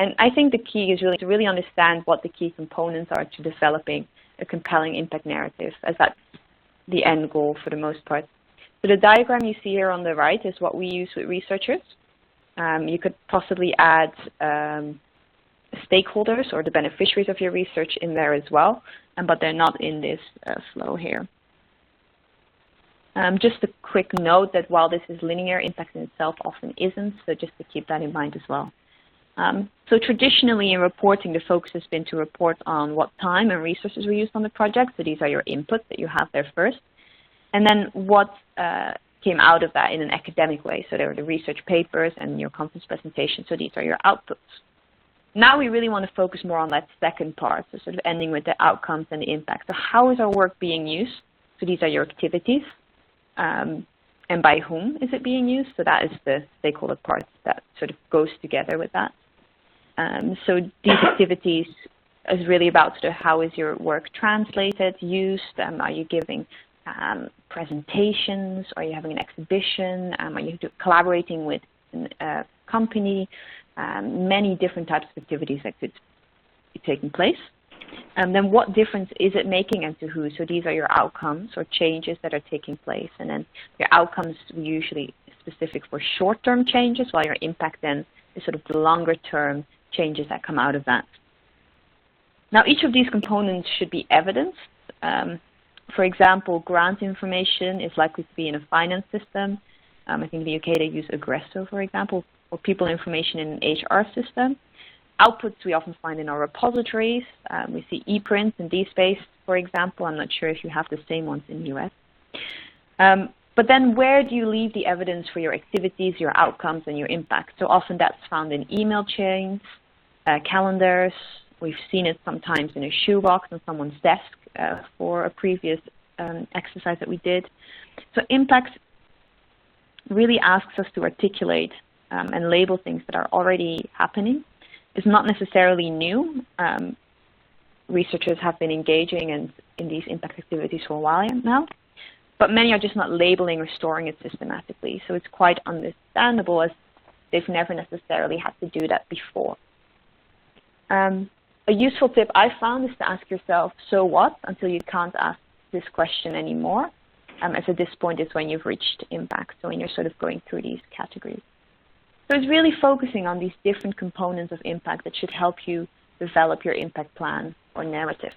And I think the key is really to really understand what the key components are to developing a compelling impact narrative, as that's the end goal for the most part. So the diagram you see here on the right is what we use with researchers. You could possibly add stakeholders or the beneficiaries of your research in there as well, but they're not in this flow here. Just a quick note that while this is linear, impact in itself often isn't, so just to keep that in mind as well. So traditionally in reporting, the focus has been to report on what time and resources were used on the project, so these are your inputs that you have there first, and then what came out of that in an academic way, so there were the research papers and your conference presentation, so these are your outputs. Now we really want to focus more on that second part, so sort of ending with the outcomes and the impact. So how is our work being used? So these are your activities. And by whom is it being used? So that is the stakeholder part that sort of goes together with that. So these activities is really about sort of how is your work translated, used? Are you giving presentations? Are you having an exhibition? Are you collaborating with a company? Many different types of activities that could be taking place. Then what difference is it making and to who? So these are your outcomes or changes that are taking place. And then your outcomes are usually specific for short-term changes, while your impact then is sort of the longer-term changes that come out of that. Now, each of these components should be evidenced. For example, grant information is likely to be in a finance system. I think in the UK they use Aggresso, for example, or people information in an HR system. Outputs we often find in our repositories. We see ePrints and DSpace, for example. I'm not sure if you have the same ones in the US. But then where do you leave the evidence for your activities, your outcomes, and your impact? So often that's found in email chains, calendars. We've seen it sometimes in a shoebox on someone's desk for a previous exercise that we did. So impact really asks us to articulate and label things that are already happening. It's not necessarily new. Researchers have been engaging in these impact activities for a while now, but many are just not labeling or storing it systematically. So it's quite understandable as they've never necessarily had to do that before. A useful tip I found is to ask yourself, so what, until you can't ask this question anymore, as at this point is when you've reached impact, so when you're sort of going through these categories. So it's really focusing on these different components of impact that should help you develop your impact plan or narrative.